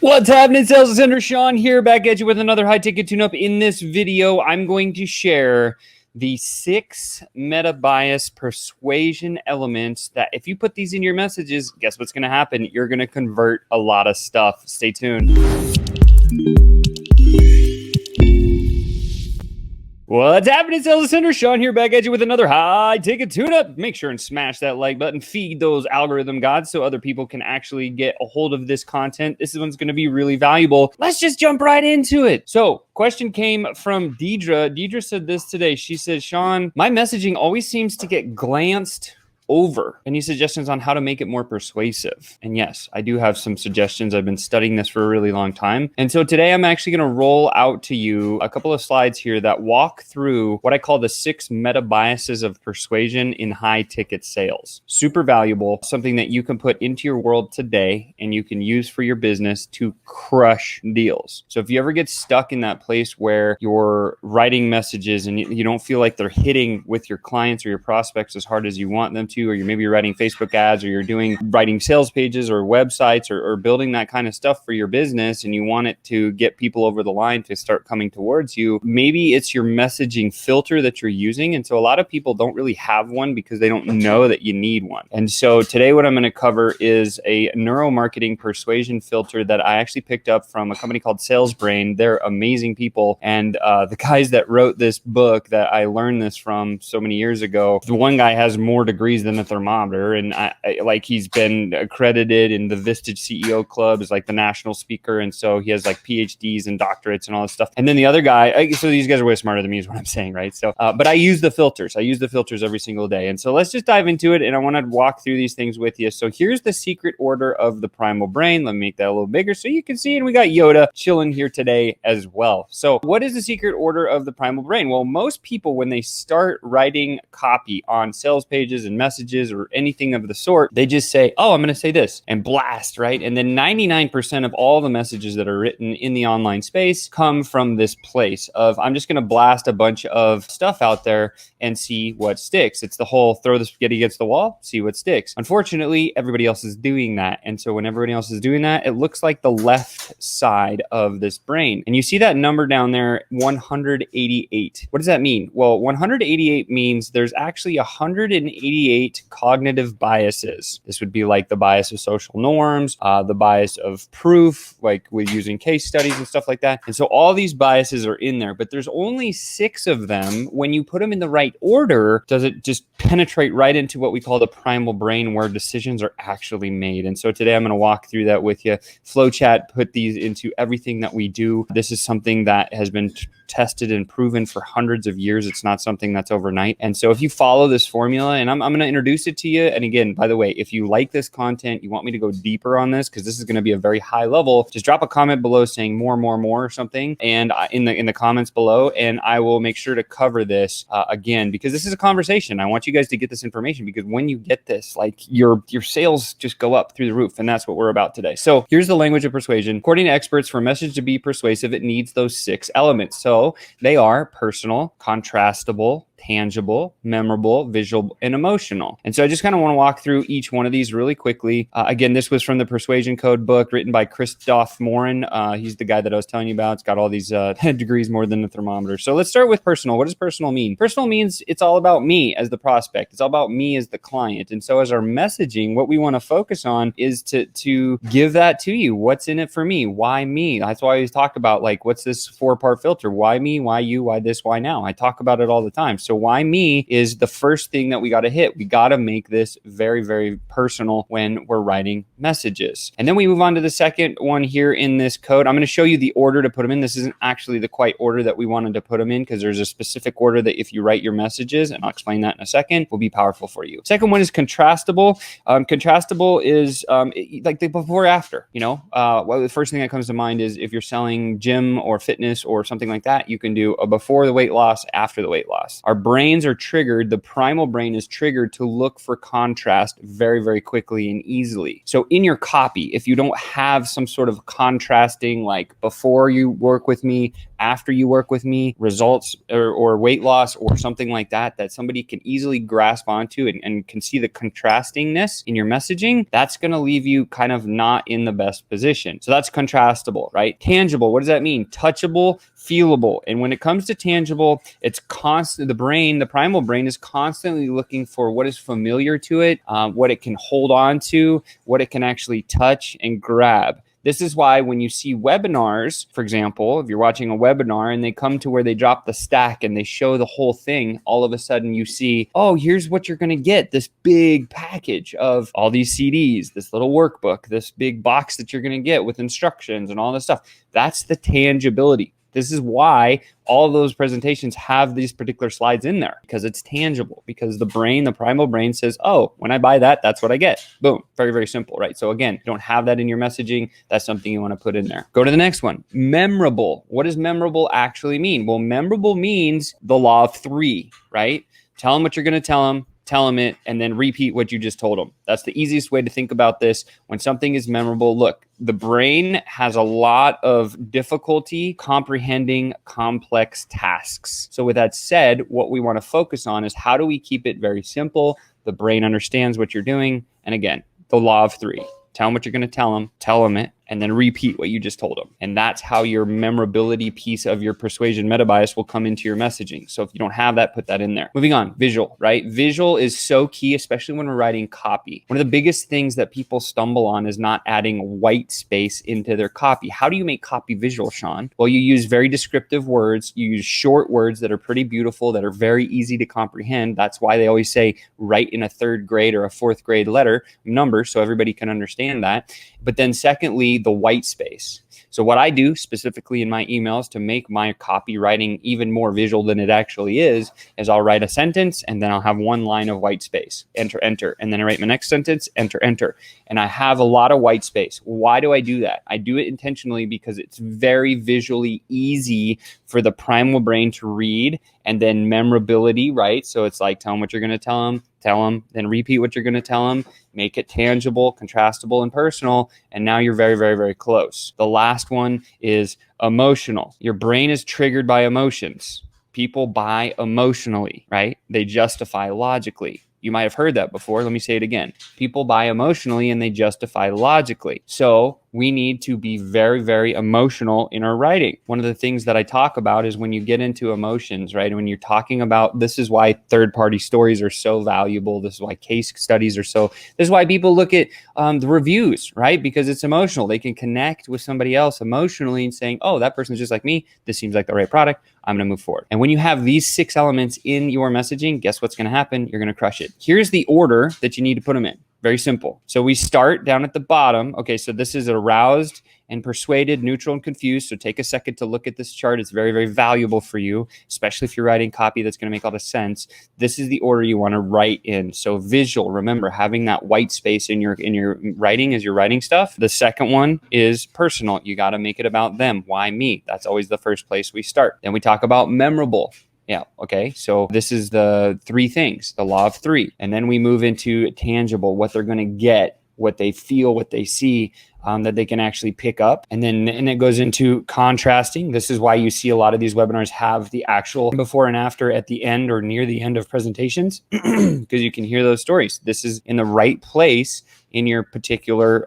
What's happening, Sales Center? Sean here, back at you with another high-ticket tune-up. In this video, I'm going to share the 6 meta bias persuasion elements that if you put these in your messages, guess what's going to happen? You're going to convert a lot of stuff. Stay tuned. What's happening, Sales Center? Sean here, back at you with another high-ticket tune-up. Make sure and smash that like button. Feed those algorithm gods so other people can actually get a hold of this content. This one's going to be really valuable. Let's just jump right into it. So, question came from Deidre. Deidre said this today. She said, Sean, my messaging always seems to get glanced over. Any suggestions on how to make it more persuasive? And yes, I do have some suggestions. I've been studying this for a really long time. And so today I'm actually going to roll out to you a couple of slides here that walk through what I call the 6 meta biases of persuasion in high ticket sales. Super valuable, something that you can put into your world today and you can use for your business to crush deals. So if you ever get stuck in that place where you're writing messages and you don't feel like they're hitting with your clients or your prospects as hard as you want them to, or you're maybe writing Facebook ads, or you're writing sales pages or websites, or building that kind of stuff for your business, and you want it to get people over the line to start coming towards you, maybe it's your messaging filter that you're using. And so a lot of people don't really have one because they don't know that you need one. And so today what I'm going to cover is a neuromarketing persuasion filter that I actually picked up from a company called Sales Brain. They're amazing people. And the guys that wrote this book that I learned this from so many years ago, the one guy has more degrees than a thermometer, and he's been accredited in the Vistage CEO Club as like the national speaker, and so he has like PhDs and doctorates and all this stuff. And then the other guy, so these guys are way smarter than me is what I'm saying, right? So but I use the filters. I use the filters every single day. And so let's just dive into it, and I want to walk through these things with you. So here's the secret order of the Primal brain. Let me make that a little bigger so you can see, and we got Yoda chilling here today as well. So what is the secret order of the Primal brain? Well, most people, when they start writing copy on sales pages and messages or anything of the sort, they just say, oh, I'm going to say this and blast, right? And then 99% of all the messages that are written in the online space come from this place of, I'm just going to blast a bunch of stuff out there and see what sticks. It's the whole throw the spaghetti against the wall, see what sticks. Unfortunately, everybody else is doing that. And so when everybody else is doing that, it looks like the left side of this brain. And you see that number down there, 188. What does that mean? Well, 188 means there's actually 188 cognitive biases. This would be like the bias of social norms, the bias of proof, like with using case studies and stuff like that. And so all these biases are in there, but there's only 6 of them. When you put them in the right order, does it just penetrate right into what we call the primal brain, where decisions are actually made. And so today I'm going to walk through that with you. FlowChat put these into everything that we do. This is something that has been tested and proven for hundreds of years. It's not something that's overnight. And so if you follow this formula, and I'm going to introduce it to you. And again, by the way, if you like this content, you want me to go deeper on this, because this is going to be a very high level, just drop a comment below saying more or something, and in the comments below, and I will make sure to cover this again, because this is a conversation. I want you guys to get this information, because when you get this, like your sales just go up through the roof. And that's what we're about today. So here's the language of persuasion. According to experts, for a message to be persuasive, it needs those 6 elements. So they are personal, contrastable, tangible, memorable, visual, and emotional. And so I just kind of want to walk through each one of these really quickly. Again, this was from the Persuasion Code book written by Christoph Morin. He's the guy that I was telling you about. It's got all these degrees more than the thermometer. So let's start with personal. What does personal mean? Personal means it's all about me as the prospect. It's all about me as the client. And so as our messaging, what we want to focus on is to give that to you. What's in it for me? Why me? That's why I always talk about, like, what's this 4-part filter? Why me? Why you? Why this? Why now? I talk about it all the time. So why me is the first thing that we got to hit. We got to make this very, very personal when we're writing messages. And then we move on to the second one here in this code. I'm going to show you the order to put them in. This isn't actually the quite order that we wanted to put them in, because there's a specific order that if you write your messages, and I'll explain that in a second, will be powerful for you. Second one is contrastable. Contrastable is like the before after, well, the first thing that comes to mind is if you're selling gym or fitness or something like that, you can do a before the weight loss, after the weight loss. Our brains are triggered, the primal brain is triggered to look for contrast very, very quickly and easily. So in your copy, if you don't have some sort of contrasting, like before you work with me, after you work with me, results or weight loss or something like that, that somebody can easily grasp onto and can see the contrastingness in your messaging, that's going to leave you kind of not in the best position. So that's contrastable, right? Tangible, what does that mean? Touchable, feelable. And when it comes to tangible, it's constant. The brain, the primal brain, is constantly looking for what is familiar to it, what it can hold on to, what it can actually touch and grab. This is why when you see webinars, for example, if you're watching a webinar and they come to where they drop the stack and they show the whole thing, all of a sudden you see, oh, here's what you're going to get, this big package of all these CDs, this little workbook, this big box that you're going to get with instructions and all this stuff. That's the tangibility. This is why all of those presentations have these particular slides in there, because it's tangible, because the brain, the primal brain says, oh, when I buy that, that's what I get. Boom. Very, very simple, right? So again, you don't have that in your messaging. That's something you want to put in there. Go to the next one. Memorable. What does memorable actually mean? Well, memorable means the law of three, right? Tell them what you're going to tell them it, and then repeat what you just told them. That's the easiest way to think about this. When something is memorable, look, the brain has a lot of difficulty comprehending complex tasks. So with that said, what we want to focus on is how do we keep it very simple? The brain understands what you're doing. And again, the law of three. Tell them what you're going to tell them it, and then repeat what you just told them. And that's how your memorability piece of your persuasion meta bias will come into your messaging. So if you don't have that, put that in there. Moving on, visual, right? Visual is so key, especially when we're writing copy. One of the biggest things that people stumble on is not adding white space into their copy. How do you make copy visual, Sean? Well, you use very descriptive words. You use short words that are pretty beautiful, that are very easy to comprehend. That's why they always say write in a third grade or a fourth grade letter number so everybody can understand that. But then secondly, the white space. So what I do specifically in my emails to make my copywriting even more visual than it actually is I'll write a sentence and then I'll have one line of white space, enter, enter. And then I write my next sentence, enter, enter. And I have a lot of white space. Why do I do that? I do it intentionally because it's very visually easy for the primal brain to read, and then memorability, right? So it's like, tell them what you're going to tell them, then repeat what you're going to tell them, make it tangible, contrastable, and personal. And now you're very, very, very close. The last one is emotional. Your brain is triggered by emotions. People buy emotionally, right? They justify logically. You might have heard that before. Let me say it again. People buy emotionally and they justify logically. So we need to be very, very emotional in our writing. One of the things that I talk about is when you get into emotions, right? When you're talking about, this is why third-party stories are so valuable. This is why case studies are so, this is why people look at the reviews, right? Because it's emotional. They can connect with somebody else emotionally and saying, oh, that person's just like me. This seems like the right product. I'm going to move forward. And when you have these 6 elements in your messaging, guess what's going to happen? You're going to crush it. Here's the order that you need to put them in. Very simple. So we start down at the bottom. Okay, so this is aroused and persuaded, neutral and confused. So take a second to look at this chart. It's very, very valuable for you, especially if you're writing copy that's going to make a lot of sense. This is the order you want to write in. So visual, remember having that white space in your writing as you're writing stuff. The second one is personal. You got to make it about them. Why me? That's always the first place we start. Then we talk about memorable. Yeah. Okay. So this is the 3 things, the law of 3. And then we move into tangible, what they're going to get, what they feel, what they see, that they can actually pick up. And then it goes into contrasting. This is why you see a lot of these webinars have the actual before and after at the end or near the end of presentations, because you can hear those stories. This is in the right place in your particular,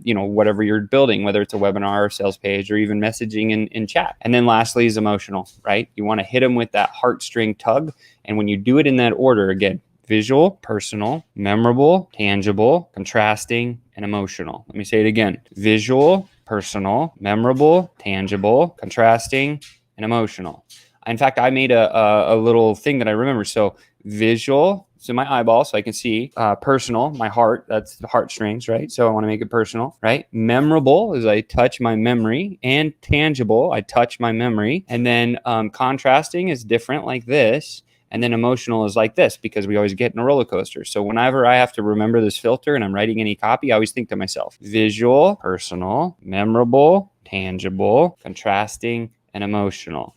whatever you're building, whether it's a webinar or sales page or even messaging in chat. And then lastly is emotional, right? You want to hit them with that heartstring tug. And when you do it in that order, again, visual, personal, memorable, tangible, contrasting, and emotional. Let me say it again. Visual, personal, memorable, tangible, contrasting, and emotional. In fact, I made a little thing that I remember. So visual, so my eyeball, so I can see. Personal, my heart, that's the heartstrings, right? So I want to make it personal, right? Memorable is I touch my memory, and tangible, I touch my memory. And then contrasting is different like this. And then emotional is like this, because we always get in a roller coaster. So whenever I have to remember this filter and I'm writing any copy, I always think to myself, visual, personal, memorable, tangible, contrasting, and emotional.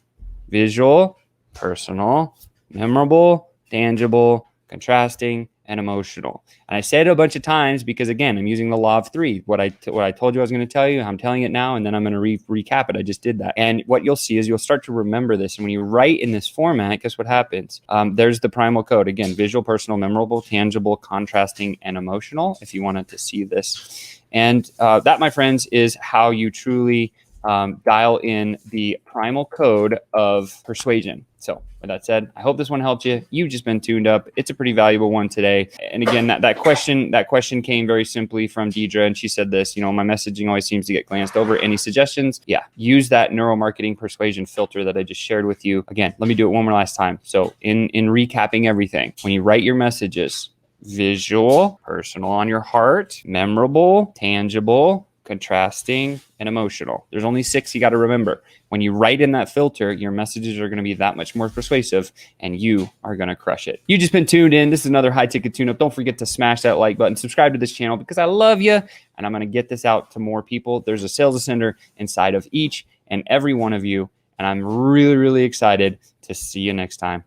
Visual, personal, memorable, tangible, contrasting, and emotional. And I say it a bunch of times because, again, I'm using the law of three. What I told you I was going to tell you, I'm telling it now, and then I'm going to recap it. I just did that. And what you'll see is you'll start to remember this. And when you write in this format, guess what happens? There's the primal code. Again, visual, personal, memorable, tangible, contrasting, and emotional, if you wanted to see this. And that, my friends, is how you truly dial in the primal code of persuasion. So with that said, I hope this one helped you. You've just been tuned up. It's a pretty valuable one today. And again, that question came very simply from Deidre. And she said this, my messaging always seems to get glanced over. Any suggestions? Yeah. Use that neuromarketing persuasion filter that I just shared with you. Again, let me do it one more last time. So in recapping everything, when you write your messages, visual, personal on your heart, memorable, tangible, contrasting, and emotional. There's only 6 you got to remember. When you write in that filter, your messages are going to be that much more persuasive and you are going to crush it. You've just been tuned in. This is another high ticket tune up. Don't forget to smash that like button, subscribe to this channel because I love you and I'm going to get this out to more people. There's a sales ascender inside of each and every one of you. And I'm really, really excited to see you next time.